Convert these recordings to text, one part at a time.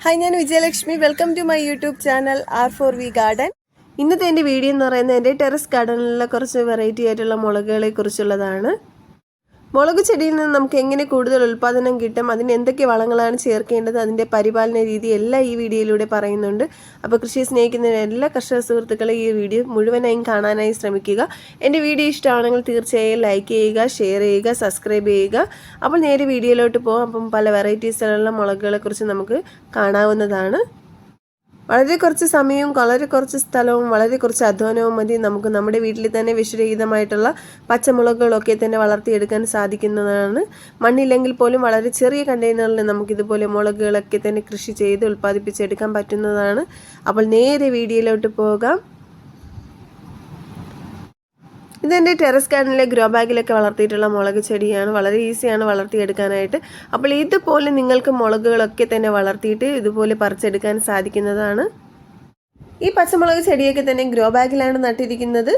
Hi, ഞാൻ Vijayalakshmi. Welcome to my YouTube channel R4V garden. ഇന്നത്തെ എൻ്റെ വീഡിയോ എന്ന് പറയുന്നത് എൻ്റെ ടെറസ് ഗാർഡനിലെ കുറച്ച് വെറൈറ്റി ആയിട്ടുള്ള മുളകുകളെ കുറിച്ചുള്ളതാണ്. മുളക് ചെടിയിൽ നിന്ന് നമുക്ക് എങ്ങനെ കൂടുതൽ ഉൽപ്പാദനം കിട്ടും, അതിന് എന്തൊക്കെ വളങ്ങളാണ് ചേർക്കേണ്ടത്, അതിൻ്റെ പരിപാലന രീതി എല്ലാം ഈ വീഡിയോയിലൂടെ പറയുന്നുണ്ട്. അപ്പോൾ കൃഷിയെ സ്നേഹിക്കുന്ന എല്ലാ കർഷക സുഹൃത്തുക്കളെ ഈ വീഡിയോ മുഴുവനായും കാണാനായി ശ്രമിക്കുക. എൻ്റെ വീഡിയോ ഇഷ്ടമാണെങ്കിൽ തീർച്ചയായും ലൈക്ക് ചെയ്യുക, ഷെയർ ചെയ്യുക, സബ്സ്ക്രൈബ് ചെയ്യുക. അപ്പോൾ നേരെ വീഡിയോയിലോട്ട് പോകാം. അപ്പം പല വെറൈറ്റീസിലുള്ള മുളകുകളെക്കുറിച്ച് നമുക്ക് കാണാവുന്നതാണ്. വളരെ കുറച്ച് സമയവും വളരെ കുറച്ച് സ്ഥലവും വളരെ കുറച്ച് അധ്വാനവും മതി നമുക്ക് നമ്മുടെ വീട്ടിൽ തന്നെ വിഷരഹിതമായിട്ടുള്ള പച്ചമുളകുകളൊക്കെ തന്നെ വളർത്തിയെടുക്കാൻ സാധിക്കുന്നതാണ്. മണ്ണില്ലെങ്കിൽ പോലും വളരെ ചെറിയ കണ്ടെയ്നറിൽ നമുക്കിതുപോലെ മുളകുകളൊക്കെ തന്നെ കൃഷി ചെയ്ത് ഉൽപ്പാദിപ്പിച്ചെടുക്കാൻ പറ്റുന്നതാണ്. അപ്പോൾ നേരെ വീഡിയോയിലോട്ട് പോകാം. ഇതെൻ്റെ ടെറസ് ഗാർഡനിലെ ഗ്രോ ബാഗിലൊക്കെ വളർത്തിയിട്ടുള്ള മുളക് ചെടിയാണ്. വളരെ ഈസിയാണ് വളർത്തിയെടുക്കാനായിട്ട്. അപ്പോൾ ഇതുപോലെ നിങ്ങൾക്ക് മുളകുകളൊക്കെ തന്നെ വളർത്തിയിട്ട് ഇതുപോലെ പറിച്ചെടുക്കാൻ സാധിക്കുന്നതാണ്. ഈ പച്ചമുളക് ചെടിയൊക്കെ തന്നെ ഗ്രോ ബാഗിലാണ് നട്ടിരിക്കുന്നത്.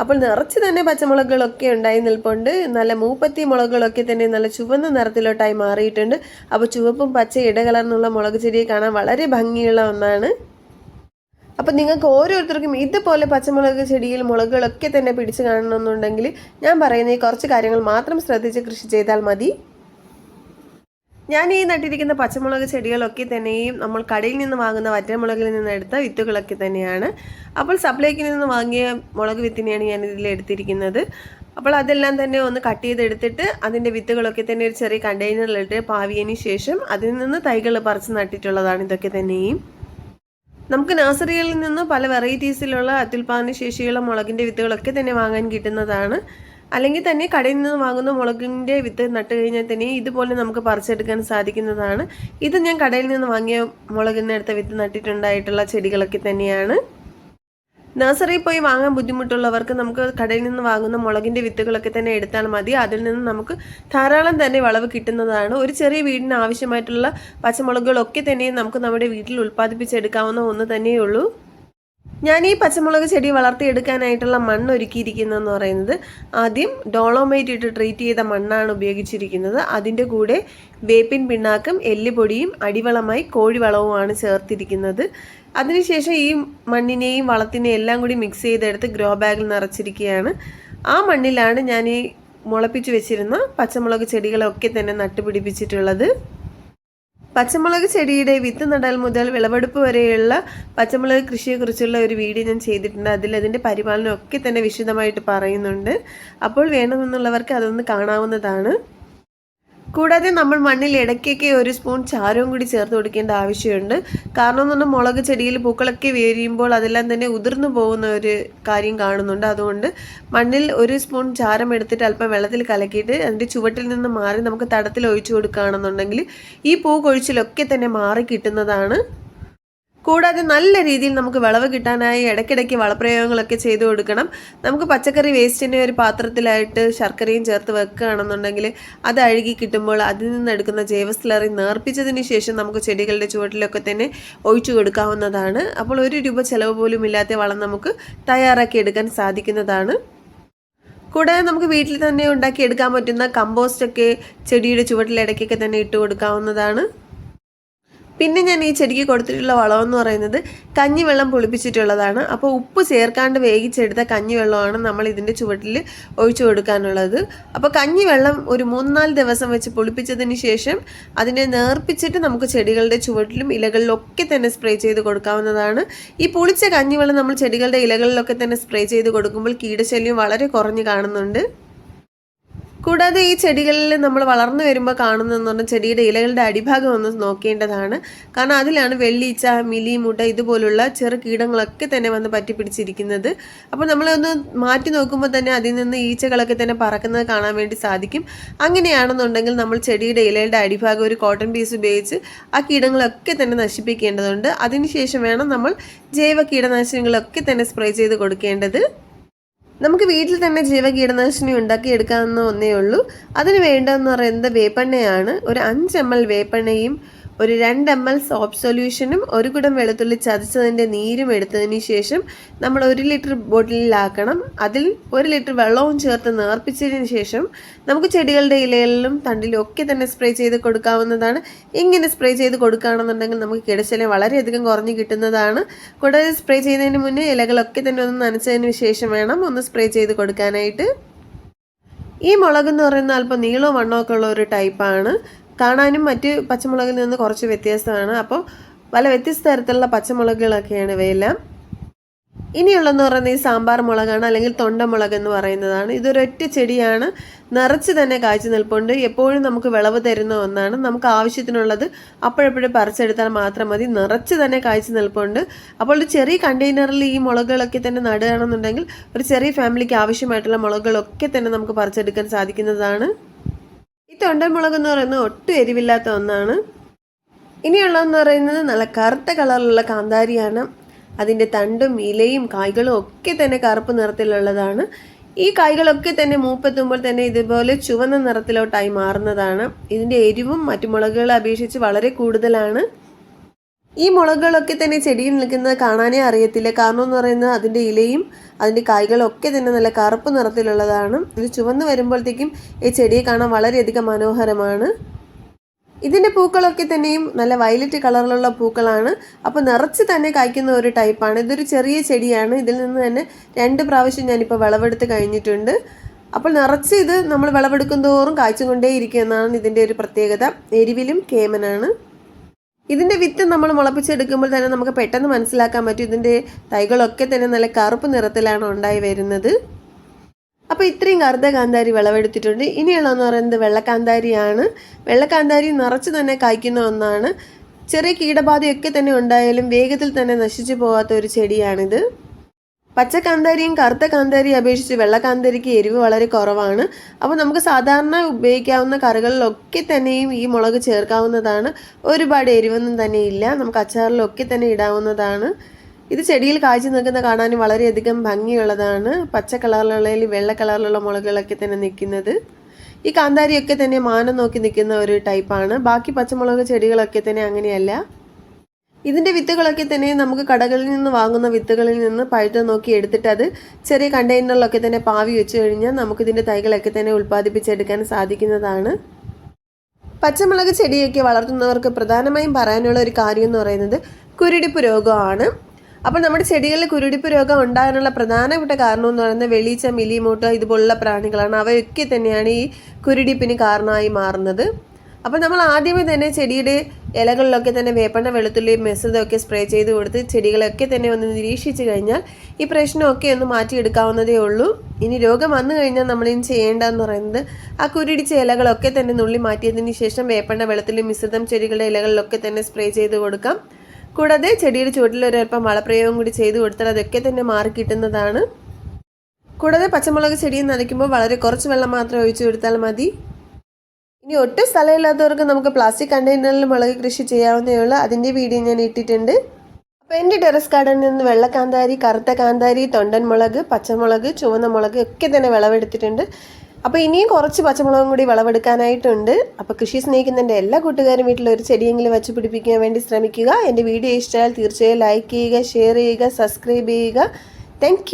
അപ്പോൾ നിറച്ച് തന്നെ പച്ചമുളകുകളൊക്കെ ഉണ്ടായി നിൽപ്പുണ്ട്. നല്ല മൂപ്പത്തി മുളകുകളൊക്കെ തന്നെ നല്ല ചുവന്ന നിറത്തിലോട്ടായി മാറിയിട്ടുണ്ട്. അപ്പോൾ ചുവപ്പും പച്ച ഇടകലർന്നുള്ള മുളക് ചെടിയെ കാണാൻ വളരെ ഭംഗിയുള്ള ഒന്നാണ്. അപ്പം നിങ്ങൾക്ക് ഓരോരുത്തർക്കും ഇതുപോലെ പച്ചമുളക് ചെടിയിൽ മുളകുകളൊക്കെ തന്നെ പിടിച്ച് കാണണമെന്നുണ്ടെങ്കിൽ ഞാൻ പറയുന്ന ഈ കുറച്ച് കാര്യങ്ങൾ മാത്രം ശ്രദ്ധിച്ച് കൃഷി ചെയ്താൽ മതി. ഞാൻ ഈ നട്ടിരിക്കുന്ന പച്ചമുളക് ചെടികളൊക്കെ തന്നെയും നമ്മൾ കടയിൽ നിന്ന് വാങ്ങുന്ന വറ്റമുളകിൽ നിന്ന് എടുത്ത വിത്തുകളൊക്കെ തന്നെയാണ്. അപ്പോൾ സപ്ലൈക്കിൽ നിന്ന് വാങ്ങിയ മുളക് വിത്തിനെയാണ് ഞാൻ ഇതിൽ എടുത്തിരിക്കുന്നത്. അപ്പോൾ അതെല്ലാം തന്നെ ഒന്ന് കട്ട് ചെയ്തെടുത്തിട്ട് അതിൻ്റെ വിത്തുകളൊക്കെ തന്നെ ഒരു ചെറിയ കണ്ടെയ്നറിലിട്ട് പാവിയതിന് ശേഷം അതിൽ നിന്ന് തൈകൾ പറിച്ച് നട്ടിട്ടുള്ളതാണ് ഇതൊക്കെ തന്നെയും. നമുക്ക് നഴ്സറികളിൽ നിന്ന് പല വെറൈറ്റീസിലുള്ള അത്യുൽപാദന ശേഷിയുള്ള മുളകിൻ്റെ വിത്തുകളൊക്കെ തന്നെ വാങ്ങാൻ കിട്ടുന്നതാണ്. അല്ലെങ്കിൽ തന്നെ കടയിൽ നിന്ന് വാങ്ങുന്ന മുളകിൻ്റെ വിത്ത് നട്ട് കഴിഞ്ഞാൽ തന്നെ ഇതുപോലെ നമുക്ക് പറിച്ചെടുക്കാൻ സാധിക്കുന്നതാണ്. ഇത് ഞാൻ കടയിൽ നിന്ന് വാങ്ങിയ മുളകിനെടുത്ത വിത്ത് നട്ടിട്ടുണ്ടായിട്ടുള്ള ചെടികളൊക്കെ തന്നെയാണ്. നഴ്സറിയിൽ പോയി വാങ്ങാൻ ബുദ്ധിമുട്ടുള്ളവർക്ക് നമുക്ക് കടയിൽ നിന്ന് വാങ്ങുന്ന മുളകിൻ്റെ വിത്തുകളൊക്കെ തന്നെ എടുത്താൽ മതി. അതിൽ നിന്ന് നമുക്ക് ധാരാളം തന്നെ വിളവ് കിട്ടുന്നതാണ്. ഒരു ചെറിയ വീടിന് ആവശ്യമായിട്ടുള്ള പച്ചമുളകുകളൊക്കെ തന്നെ നമുക്ക് നമ്മുടെ വീട്ടിൽ ഉൽപ്പാദിപ്പിച്ചെടുക്കാവുന്ന ഒന്ന് തന്നെയുള്ളൂ. ഞാൻ ഈ പച്ചമുളക് ചെടി വളർത്തിയെടുക്കാനായിട്ടുള്ള മണ്ണ് ഒരുക്കിയിരിക്കുന്നതെന്ന് പറയുന്നത് ആദ്യം ഡോളോമൈറ്റ് ഇട്ട് ട്രീറ്റ് ചെയ്ത മണ്ണാണ് ഉപയോഗിച്ചിരിക്കുന്നത്. അതിൻ്റെ കൂടെ വേപ്പിൻ പിണ്ണാക്കും എല്ലുപൊടിയും അടിവളമായി കോഴിവളവുമാണ് ചേർത്തിരിക്കുന്നത്. അതിനുശേഷം ഈ മണ്ണിനെയും വളത്തിനെയും എല്ലാം കൂടി മിക്സ് ചെയ്തെടുത്ത് ഗ്രോ ബാഗിൽ നിറച്ചിരിക്കുകയാണ്. ആ മണ്ണിലാണ് ഞാൻ ഈ മുളപ്പിച്ച് വെച്ചിരുന്ന പച്ചമുളക് ചെടികളൊക്കെ തന്നെ നട്ടുപിടിപ്പിച്ചിട്ടുള്ളത്. പച്ചമുളക് ചെടിയുടെ വിത്ത് നടൽ മുതൽ വിളവെടുപ്പ് വരെയുള്ള പച്ചമുളക് കൃഷിയെക്കുറിച്ചുള്ള ഒരു വീഡിയോ ഞാൻ ചെയ്തിട്ടുണ്ട്. അതിൻ്റെ പരിപാലനം ഒക്കെ തന്നെ വിശദമായിട്ട് പറയുന്നുണ്ട്. അപ്പോൾ വേണമെന്നുള്ളവർക്ക് അതൊന്ന് കാണാവുന്നതാണ്. കൂടാതെ നമ്മൾ മണ്ണിൽ ഇടയ്ക്കൊക്കെ ഒരു സ്പൂൺ ചാരവും കൂടി ചേർത്ത് കൊടുക്കേണ്ട ആവശ്യമുണ്ട്. കാരണം എന്ന് പറഞ്ഞാൽ മുളക് ചെടിയിൽ പൂക്കളൊക്കെ വീഴുമ്പോൾ അതെല്ലാം തന്നെ ഉതിർന്നു പോകുന്ന ഒരു കാര്യം കാണുന്നുണ്ട്. അതുകൊണ്ട് മണ്ണിൽ ഒരു സ്പൂൺ ചാരം എടുത്തിട്ട് അല്പം വെള്ളത്തിൽ കലക്കിയിട്ട് അതിൻ്റെ ചുവട്ടിൽ നിന്ന് മാറി നമുക്ക് തടത്തിൽ ഒഴിച്ചു കൊടുക്കുകയാണെന്നുണ്ടെങ്കിൽ ഈ പൂ കൊഴിച്ചിലൊക്കെ തന്നെ മാറി കിട്ടുന്നതാണ്. കൂടാതെ നല്ല രീതിയിൽ നമുക്ക് വിളവ് കിട്ടാനായി ഇടയ്ക്കിടയ്ക്ക് വളപ്രയോഗങ്ങളൊക്കെ ചെയ്തു കൊടുക്കണം. നമുക്ക് പച്ചക്കറി വേസ്റ്റിനെ ഒരു പാത്രത്തിലായിട്ട് ശർക്കരയും ചേർത്ത് വെക്കുകയാണെന്നുണ്ടെങ്കിൽ അത് അഴുകി കിട്ടുമ്പോൾ അതിൽ നിന്ന് എടുക്കുന്ന ജൈവസ്ലറി നേർപ്പിച്ചതിന് ശേഷം നമുക്ക് ചെടികളുടെ ചുവട്ടിലൊക്കെ തന്നെ ഒഴിച്ചു കൊടുക്കാവുന്നതാണ്. അപ്പോൾ 1 രൂപ ചിലവ് പോലും ഇല്ലാത്ത വളം നമുക്ക് തയ്യാറാക്കി എടുക്കാൻ സാധിക്കുന്നതാണ്. കൂടാതെ നമുക്ക് വീട്ടിൽ തന്നെ ഉണ്ടാക്കിയെടുക്കാൻ പറ്റുന്ന കമ്പോസ്റ്റൊക്കെ ചെടിയുടെ ചുവട്ടിലിടയ്ക്കൊക്കെ തന്നെ ഇട്ട് കൊടുക്കാവുന്നതാണ്. പിന്നെ ഞാൻ ഈ ചെടിക്ക് കൊടുത്തിട്ടുള്ള വളമെന്ന് പറയുന്നത് കഞ്ഞിവെള്ളം പുളിപ്പിച്ചിട്ടുള്ളതാണ്. അപ്പോൾ ഉപ്പ് ചേർക്കാണ്ട് വേവിച്ചെടുത്ത കഞ്ഞിവെള്ളമാണ് നമ്മൾ ഇതിൻ്റെ ചുവട്ടിൽ ഒഴിച്ചു കൊടുക്കാനുള്ളത്. അപ്പോൾ കഞ്ഞിവെള്ളം ഒരു 3-4 ദിവസം വെച്ച് പുളിപ്പിച്ചതിന് ശേഷം അതിനെ നേർപ്പിച്ചിട്ട് നമുക്ക് ചെടികളുടെ ചുവട്ടിലും ഇലകളിലൊക്കെ തന്നെ സ്പ്രേ ചെയ്ത് കൊടുക്കാവുന്നതാണ്. ഈ പുളിച്ച കഞ്ഞിവെള്ളം നമ്മൾ ചെടികളുടെ ഇലകളിലൊക്കെ തന്നെ സ്പ്രേ ചെയ്ത് കൊടുക്കുമ്പോൾ കീടശല്യം വളരെ കുറഞ്ഞ് കാണുന്നുണ്ട്. കൂടാതെ ഈ ചെടികളിൽ നമ്മൾ വളർന്നു വരുമ്പോൾ കാണുന്നതെന്ന് പറഞ്ഞാൽ ചെടിയുടെ ഇലകളുടെ അടിഭാഗം ഒന്ന് നോക്കേണ്ടതാണ്. കാരണം അതിലാണ് വെള്ളീച്ച, മിലിമുട്ട ഇതുപോലുള്ള ചെറു കീടങ്ങളൊക്കെ തന്നെ വന്ന് പറ്റിപ്പിടിച്ചിരിക്കുന്നത്. അപ്പോൾ നമ്മളൊന്ന് മാറ്റി നോക്കുമ്പോൾ തന്നെ അതിൽ നിന്ന് ഈച്ചകളൊക്കെ തന്നെ പറക്കുന്നത് കാണാൻ വേണ്ടി സാധിക്കും. അങ്ങനെയാണെന്നുണ്ടെങ്കിൽ നമ്മൾ ചെടിയുടെ ഇലയുടെ അടിഭാഗം ഒരു കോട്ടൺ പീസ് ഉപയോഗിച്ച് ആ കീടങ്ങളൊക്കെ തന്നെ നശിപ്പിക്കേണ്ടതുണ്ട്. അതിനുശേഷം വേണം നമ്മൾ ജൈവ കീടനാശിനികളൊക്കെ തന്നെ സ്പ്രേ ചെയ്ത് കൊടുക്കേണ്ടത്. നമുക്ക് വീട്ടിൽ തന്നെ ജൈവ കീടനാശിനി ഉണ്ടാക്കിയെടുക്കാവുന്ന ഒന്നേ ഉള്ളൂ. അതിന് വേണ്ടതെന്ന് പറയുന്നത് വേപ്പെണ്ണയാണ്. ഒരു 5 ml വേപ്പെണ്ണയും ഒരു 2 ml സോപ്പ് സൊല്യൂഷനും 1 കുടം വെളുത്തുള്ളി ചതച്ചതിൻ്റെ നീരും എടുത്തതിന് ശേഷം നമ്മൾ 1 ലിറ്റർ ബോട്ടിലിലാക്കണം. അതിൽ 1 ലിറ്റർ വെള്ളവും ചേർത്ത് നേർപ്പിച്ചതിന് ശേഷം നമുക്ക് ചെടികളുടെ ഇലകളിലും തണ്ടിലും ഒക്കെ തന്നെ സ്പ്രേ ചെയ്ത് കൊടുക്കാവുന്നതാണ്. ഇങ്ങനെ സ്പ്രേ ചെയ്ത് കൊടുക്കുകയാണെന്നുണ്ടെങ്കിൽ നമുക്ക് കിടശല്യം വളരെയധികം കുറഞ്ഞു കിട്ടുന്നതാണ്. കൂടാതെ സ്പ്രേ ചെയ്യുന്നതിന് മുന്നേ ഇലകളൊക്കെ തന്നെ ഒന്ന് നനച്ചതിന് ശേഷം വേണം ഒന്ന് സ്പ്രേ ചെയ്ത് കൊടുക്കാനായിട്ട്. ഈ മുളക് എന്ന് പറയുന്നത് അല്പം നീളവും വണ്ണമൊക്കെ ഉള്ള ഒരു ടൈപ്പാണ്. കാണാനും മറ്റ് പച്ചമുളകിൽ നിന്ന് കുറച്ച് വ്യത്യാസമാണ്. അപ്പോൾ പല വ്യത്യസ്ത തരത്തിലുള്ള പച്ചമുളകുകളൊക്കെയാണ് ഇവയെല്ലാം. ഇനിയുള്ളതെന്ന് പറയുന്നത് ഈ സാമ്പാർ മുളകാണ്, അല്ലെങ്കിൽ തൊണ്ടമുളക് എന്ന് പറയുന്നതാണ്. ഇതൊരൊറ്റ ചെടിയാണ്, നിറച്ച് തന്നെ കായ്ച്ചു നിൽപ്പുണ്ട്. എപ്പോഴും നമുക്ക് വിളവ് തരുന്ന ഒന്നാണ്. നമുക്ക് ആവശ്യത്തിനുള്ളത് അപ്പോഴപ്പോഴും പറിച്ചെടുത്താൽ മാത്രം മതി. നിറച്ച് തന്നെ കായ്ച്ചു നിൽപ്പുണ്ട്. അപ്പോൾ ഒരു ചെറിയ കണ്ടെയ്നറിൽ ഈ മുളകുകളൊക്കെ തന്നെ നടുകയാണെന്നുണ്ടെങ്കിൽ ഒരു ചെറിയ ഫാമിലിക്ക് ആവശ്യമായിട്ടുള്ള മുളകുകളൊക്കെ തന്നെ നമുക്ക് പറിച്ചെടുക്കാൻ സാധിക്കുന്നതാണ്. ഈ തൊണ്ടൻ മുളക് എന്ന് പറയുന്നത് ഒട്ടും എരിവില്ലാത്ത ഒന്നാണ്. ഇനിയുള്ളതെന്ന് പറയുന്നത് നല്ല കറുത്ത കളറിലുള്ള കാന്താരിയാണ്. അതിൻ്റെ തണ്ടും ഇലയും കായ്കളും ഒക്കെ തന്നെ കറുപ്പ് നിറത്തിലുള്ളതാണ്. ഈ കായ്കളൊക്കെ തന്നെ മൂപ്പെത്തുമ്പോൾ തന്നെ ഇതുപോലെ ചുവന്ന നിറത്തിലോട്ടായി മാറുന്നതാണ്. ഇതിൻ്റെ എരിവും മറ്റു മുളകുകളെ അപേക്ഷിച്ച് വളരെ കൂടുതലാണ്. ഈ മുളകുകളൊക്കെ തന്നെ ചെടിയിൽ നിൽക്കുന്നത് കാണാനേ അറിയത്തില്ല. കാരണം എന്ന് പറയുന്നത് അതിൻ്റെ ഇലയും അതിൻ്റെ കായ്കളൊക്കെ തന്നെ നല്ല കറുപ്പ് നിറത്തിലുള്ളതാണ്. ഇത് ചുവന്ന് വരുമ്പോഴത്തേക്കും ഈ ചെടിയെ കാണാൻ വളരെയധികം മനോഹരമാണ്. ഇതിൻ്റെ പൂക്കളൊക്കെ തന്നെയും നല്ല വയലറ്റ് കളറിലുള്ള പൂക്കളാണ്. അപ്പോൾ നിറച്ച് തന്നെ കായ്ക്കുന്ന ഒരു ടൈപ്പാണ്. ഇതൊരു ചെറിയ ചെടിയാണ്. ഇതിൽ നിന്ന് തന്നെ 2 പ്രാവശ്യം ഞാനിപ്പോൾ വിളവെടുത്ത് കഴിഞ്ഞിട്ടുണ്ട്. അപ്പോൾ നിറച്ച് ഇത് നമ്മൾ വിളവെടുക്കും തോറും കായ്ച്ചുകൊണ്ടേയിരിക്കും എന്നാണ് ഇതിൻ്റെ ഒരു പ്രത്യേകത. എരിവിലും കേമനാണ്. ഇതിൻ്റെ വിത്ത് നമ്മൾ മുളപ്പിച്ചെടുക്കുമ്പോൾ തന്നെ നമുക്ക് പെട്ടെന്ന് മനസ്സിലാക്കാൻ പറ്റും ഇതിൻ്റെ തൈകളൊക്കെ തന്നെ നല്ല കറുപ്പ് നിറത്തിലാണ് ഉണ്ടായി വരുന്നത്. അപ്പോൾ ഇത്രയും കറുത്ത കാന്താരി വിളവെടുത്തിട്ടുണ്ട്. ഇനിയുള്ളതെന്ന് പറയുന്നത് വെള്ളക്കാന്താരിയാണ്. വെള്ളക്കാന്താരി നിറച്ച് തന്നെ കായ്ക്കുന്ന ഒന്നാണ്. ചെറിയ കീടബാധയൊക്കെ തന്നെ ഉണ്ടായാലും വേഗത്തിൽ തന്നെ നശിച്ചു പോകാത്ത ഒരു ചെടിയാണിത്. പച്ച കാന്താരിയും കറുത്ത കാന്താരിയും അപേക്ഷിച്ച് വെള്ളക്കാന്താരിക്ക് എരിവ് വളരെ കുറവാണ്. അപ്പോൾ നമുക്ക് സാധാരണ ഉപയോഗിക്കാവുന്ന കറികളിലൊക്കെ തന്നെയും ഈ മുളക് ചേർക്കാവുന്നതാണ്. ഒരുപാട് എരിവൊന്നും തന്നെ ഇല്ല. നമുക്ക് അച്ചാറിലൊക്കെ തന്നെ ഇടാവുന്നതാണ്. ഇത് ചെടിയിൽ കായ്ച്ചു നിൽക്കുന്ന കാണാനും വളരെയധികം ഭംഗിയുള്ളതാണ്. പച്ച കളറിലുള്ളതിൽ വെള്ള കളറിലുള്ള മുളകുകളൊക്കെ തന്നെ നിൽക്കുന്നത്. ഈ കാന്താരിയൊക്കെ തന്നെ മാനം നോക്കി നിൽക്കുന്ന ഒരു ടൈപ്പാണ്. ബാക്കി പച്ചമുളക് ചെടികളൊക്കെ തന്നെ അങ്ങനെയല്ല. ഇതിൻ്റെ വിത്തുകളൊക്കെ തന്നെ നമുക്ക് കടകളിൽ നിന്ന് വാങ്ങുന്ന വിത്തുകളിൽ നിന്ന് പഴുത്ത് നോക്കി എടുത്തിട്ട് അത് ചെറിയ കണ്ടെയ്നറിലൊക്കെ തന്നെ പാവി വെച്ച് കഴിഞ്ഞാൽ നമുക്കിതിൻ്റെ തൈകളൊക്കെ തന്നെ ഉൽപ്പാദിപ്പിച്ചെടുക്കാൻ സാധിക്കുന്നതാണ്. പച്ചമുളക് ചെടിയൊക്കെ വളർത്തുന്നവർക്ക് പ്രധാനമായും പറയാനുള്ള ഒരു കാര്യം എന്ന് പറയുന്നത് കുരുടിപ്പ് രോഗമാണ്. അപ്പോൾ നമ്മുടെ ചെടികളിൽ കുരുടിപ്പ് രോഗം ഉണ്ടാകാനുള്ള പ്രധാനപ്പെട്ട കാരണം എന്ന് പറയുന്നത് വെളീച്ച, മിലിമോട്ട ഇതുപോലുള്ള പ്രാണികളാണ്. അവയൊക്കെ തന്നെയാണ് ഈ കുരുടിപ്പിന് കാരണമായി മാറുന്നത്. അപ്പോൾ നമ്മൾ ആദ്യമേ തന്നെ ചെടിയുടെ ഇലകളിലൊക്കെ തന്നെ വേപ്പെണ്ണ, വെളുത്തുള്ളി, മിശ്രിതമൊക്കെ സ്പ്രേ ചെയ്ത് കൊടുത്ത് ചെടികളൊക്കെ തന്നെ ഒന്ന് നിരീക്ഷിച്ച് കഴിഞ്ഞാൽ ഈ പ്രശ്നമൊക്കെ ഒന്ന് മാറ്റിയെടുക്കാവുന്നതേ ഉള്ളൂ. ഇനി രോഗം വന്നു കഴിഞ്ഞാൽ നമ്മളിനി ചെയ്യേണ്ടതെന്ന് പറയുന്നത് ആ കുരുടിച്ച ഇലകളൊക്കെ തന്നെ നുള്ളി മാറ്റിയതിന് ശേഷം വേപ്പെണ്ണ, വെളുത്തുള്ളി മിശ്രിതം ചെടികളുടെ ഇലകളിലൊക്കെ തന്നെ സ്പ്രേ ചെയ്ത് കൊടുക്കാം. കൂടാതെ ചെടിയുടെ ചുവട്ടിൽ ഒരൽപ്പം വളപ്രയോഗം കൂടി ചെയ്ത് കൊടുത്താൽ അതൊക്കെ തന്നെ മാറിക്കിട്ടുന്നതാണ്. കൂടാതെ പച്ചമുളക് ചെടിയിൽ നനയ്ക്കുമ്പോൾ വളരെ കുറച്ച് വെള്ളം മാത്രം ഒഴിച്ചു കൊടുത്താൽ മതി. ഇനി ഒട്ടും സ്ഥലമില്ലാത്തവർക്ക് നമുക്ക് പ്ലാസ്റ്റിക് കണ്ടെയ്നറിൽ മുളക് കൃഷി ചെയ്യാവുന്നേ ഉള്ളൂ. അതിൻ്റെ വീഡിയോ ഞാൻ ഇട്ടിട്ടുണ്ട്. അപ്പോൾ എൻ്റെ ടെറസ് ഗാർഡനിൽ നിന്ന് വെള്ളക്കാന്താരി, കറുത്ത കാന്താരി, തൊണ്ടൻ മുളക്, പച്ചമുളക്, ചുവന്ന മുളക് ഒക്കെ തന്നെ വിളവെടുത്തിട്ടുണ്ട്. അപ്പോൾ ഇനിയും കുറച്ച് പച്ചമുളകും കൂടി വിളവെടുക്കാനായിട്ടുണ്ട്. അപ്പോൾ കൃഷി സ്നേഹിക്കുന്നതിൻ്റെ എല്ലാ കൂട്ടുകാരും വീട്ടിൽ ഒരു ചെടിയെങ്കിലും വെച്ച് പിടിപ്പിക്കാൻ വേണ്ടി ശ്രമിക്കുക. എൻ്റെ വീഡിയോ ഇഷ്ടമായാൽ തീർച്ചയായും ലൈക്ക് ചെയ്യുക, ഷെയർ ചെയ്യുക, സബ്സ്ക്രൈബ് ചെയ്യുക. താങ്ക്